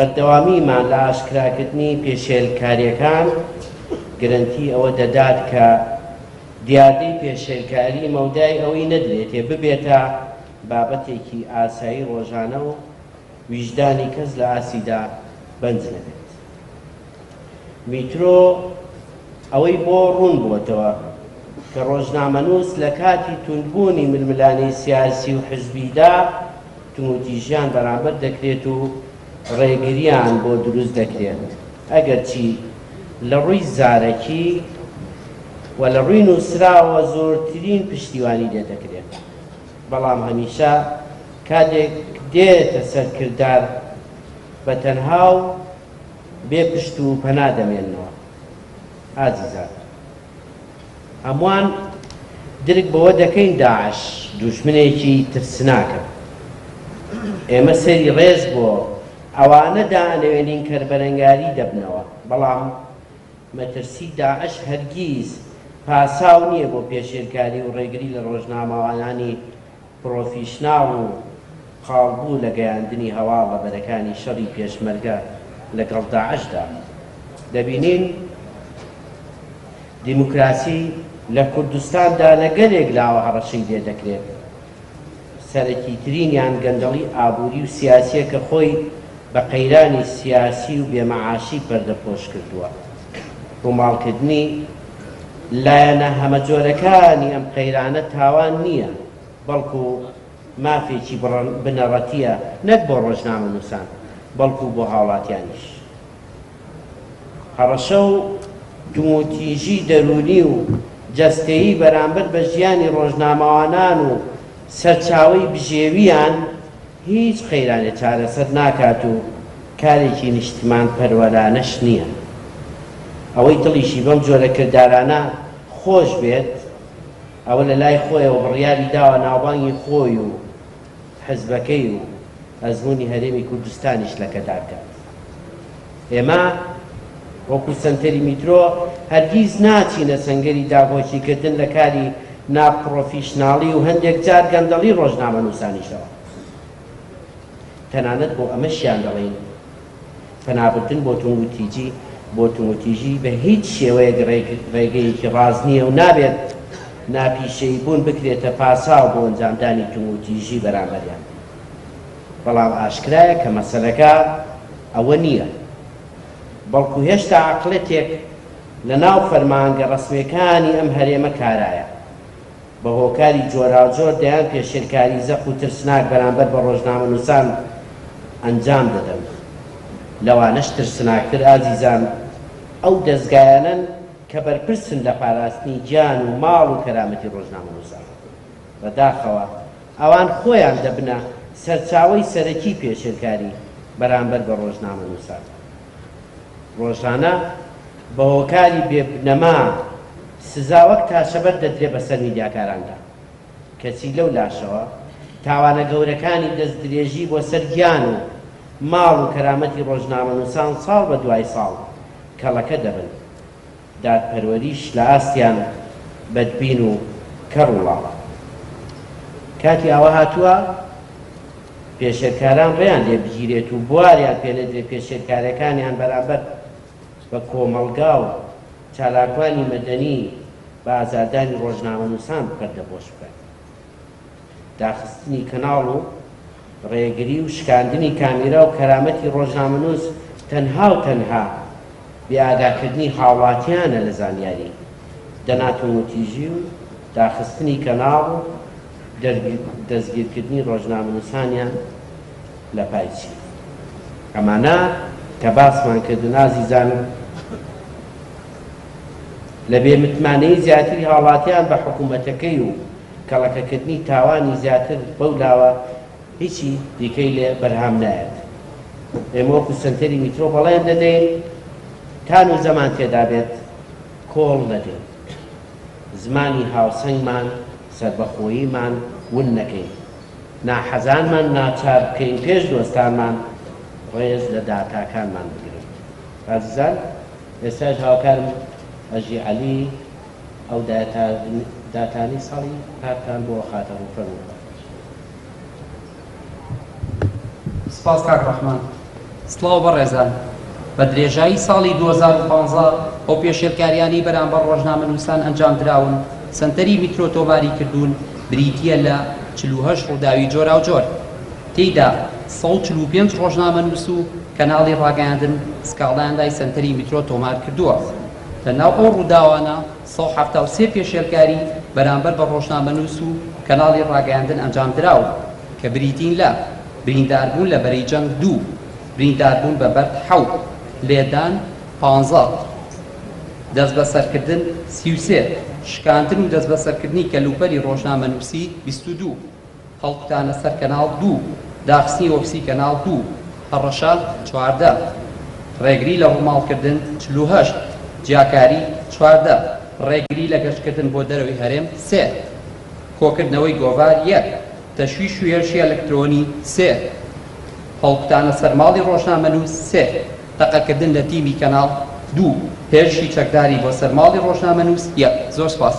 بەردەوامیمان لە ئاشکراکردنی پێشێلکاریەکان گرنگی ئەوە دەدات کە دیاردەی پێشێلکاری مەودای ئەوەی نەدرێتێ ببێتە بابەتێکی ئاسایی ڕۆژانە و ویژدانی کەس لە ئاسیدا بەنج نەبێت. میترۆ ئەوەی بۆ ڕوون بووەتەوە کە ڕۆژنامەنووس لە کاتی توندبوونی ململانەی سیاسی و حزبیدا تونوتیژیان بەرامبەر دەکرێت و ڕێگریان بۆ دروست دەکرێت، ئەگەرچی لە ڕووی زارەکی و لە ڕووی نووسراوە زۆرترین پشتیوانی لێ دەکرێت، بەڵام هەمیشە کاتێک دێتە سەر کردار بە تەنها و بێ پشت و پەنا دەمێنەوە. ئازیزان، هەمووان درک بەوە دەکەین داعش دوژمنێکی ترسناکە. ئێمە سەری ڕێز بۆ ئەوانە دانەوێنین کەربەرەنگاری دەبنەوە، بەڵام مەترسی داعش هەرگیز پاساو نییە بۆ پێشێلکاری و ڕێگری لە ڕۆژنامەوانانی پرۆفیشناڵ و خاڵبوو لە گەیاندنی هەواڵ لە بەرەکانی شەڕی پێشمەرگە لەگەڵ داعشدا. دەبینین دیموکراسی لە کوردستاندا لە گەلێک لاوە هەڕەشەی لێ دەکرێت. سەرەکی ترینیان گەندەڵی ئابووری و سیاسیە کە خۆی بە قەیرانی سیاسی و بێمەعاشی پەردەپۆش کردووە. ڕووماڵکردنی لایەنە هەمەجۆرەکانی ئەم قەیرانە تاوان نییە، بەڵکو مافێکی بنەڕەتیە، نەک بۆ ڕۆژنامەنووسان بەڵکو بۆ هاوڵاتیانیش. هەڕەشە و توموتیژی دەرونی و جەستەیی بەرامبەر بە ژیانی ڕۆژنامەوانان و سەرچاوەی بژێویان هیچ قەیرانێ چارەسەر ناکات و کارێکی نیشتمان پەروەرانەش نییە. ئەوەی دڵیشی بەم جۆرە کردارانە خۆش بێت، ئەوە لە لای خۆیەوە بڕیاری داوە ناوبانگی خۆی و حزبەکەی و ئەزموونی هەرێمی کوردستانیش لەکەدا بکات. ئێمە وەکو سەنتەری میترۆ هەرگیز ناچینە سەنگەری داگۆچیکردن لە کاری ناپڕۆفیشناڵی و هەندێک جار گەندەڵی ڕۆژنامەنووسانیشەوە. تەنانەت بۆ ئەمەشیان دەڵێن پەنابردن بۆ توموتیژی بە هیچ شێوەیەک ڕێگەیەکی ڕاز نییە و نابێت ناپیشەیی بوون بکرێتە پاساو بۆ ئەنجامدانی توموتیژی بەرامبەریان. بەڵام ئاشکرایە کە مەسەلەکە ئەوە نییە، بەڵکو هێشتا عەقڵەتێک لە ناو فەرمانگە ڕەسمیەکانی ئەم هەرێمە کارایە. بە هۆکاری جۆراوجۆر دەیان پێشێلکاری زەق و ترسناک بەرامبەر بە ڕۆژنامەنووسان ئەنجام دەدەن. لەوانەش ترسناکتر ئازیزان ئەو دەستگایانن کە بەرپرسن لە پاراستنی گیان و ماڵ و کەرامەتی ڕۆژنامەنووسان. بەداخەوە ئەوان خۆیان دەبنە سەرچاوەی سەرەکی پێشێلکاری بەرامبەر بە ڕۆژنامەنووسان. ڕۆژانە بە هۆکاری بێبنەما سزا وەک تاشەبەر دەدرێت بەسەر میدیاکاراندا. کەچی لەو لاشەوە تاوانە گەورەکانی دەستدرێژی بۆ سەر گیان و ماڵ و کەرامەتی ڕۆژنامەنووسان ساڵ بە دوای ساڵ کەڵەکە دەبن. دادپەروەریش لە ئاستیان بەدبین و کەڕوڵاڵە. کاتی ئەوە هاتووە پێشێلکاران ڕێیان لێ بگیرێت و بواریان پێ نەدرێت پێشێلکارەکانیان بەرامبەر بە کۆمەڵگا و چالاکوانی مەدەنی بە ئازادانی ڕۆژنامەنووسان پەردەپۆش بکات. داخستنی کەناڵ و ڕێگری و شکاندنی کامیرا و کەرامەتی ڕۆژنامەنووس تەنها و تەنها بێئاگاکردنی هاوڵاتیانە لە زانیاری دەناتوموتیژی و داخستنی کەناڵ و دەستگیرکردنی ڕۆژنامەنووسانیان لە پایچی. ئەمانە کە باسمان کردن ئازیزان لە بێمتمانەی زیاتری هاوڵاتیان بە حکوومەتەکەی و کەڵەکەکردنی تاوانی زیاتر بەولاوە هیچی دیکەی لێ بەرهەم نایەت. ئێمە وەکو سەنتەری میترۆ بەڵێن دەدەین تان و زەمان تێدا بێت کۆڵ نەدەین، زمانی هاوسەنگمان سەربەخۆییمان ون نەکەین، ناحەزانمان ناچار بکەین پێش دۆستانمان ڕێز لە داهاتاکانمان بگرن. ئازیزان، ئێستاش هاوکارم ئەژی عەلی ئەو داتانی ساڵی هاتان بۆ خاتە ڕووفەرمووە. سپاس کاک ڕەحمان. سڵاو بەڕێزان، بە درێژایی ساڵی 2015 ئەو پێشێلکاریانی بەرامبەر ڕۆژنامەنووسان ئەنجام دراون سنتەری میترۆ تۆماری کردوون بریتیە لە 48 ڕووداوی جۆرا و جۆر. تێیدا 145 ڕۆژنامەنووس و کەناڵی ڕاگەیاندن سکاڵایاندای سنتەری میترۆ تۆمار کردووە. لەناو ئەو ڕووداوانە 173 پێشێلکاری بەرامبەر بە ڕۆژنامەنووس و کەناڵی ڕاگەیاندن ئەنجام دراون کە بریتین لە برینداربوون لە بەرەی جەنگ 2، برینداربوون بە بەرد 7، لێدان 15، دەست بەسەرکردن 33، شکاندن و دەست بەسەرکردنی کەلوپەری ڕۆژنامەنووسی 22، هەڵقوتانە سەر کەناڵ 2، داخستنی ئۆفیسی کەناڵ 2، هەڕەشە 14، ڕێگری لە ڕووماڵکردن 48، جیاکاری 14، ڕێگری لە گەشتکردن بۆ دەرەوەی هەرێم 3، کۆکردنەوەی گۆڤار 1، تەشویش و هێرشی ئەلەکترۆنی 3، هەڵقوتانە سەرماڵی ڕۆژنامەنووس 3، تەقەکردن لە تیمی کەناڵ 2، هێرشی چەکداری بۆ سەرماڵی ڕۆژنامەنووس 1. زۆر سپاس.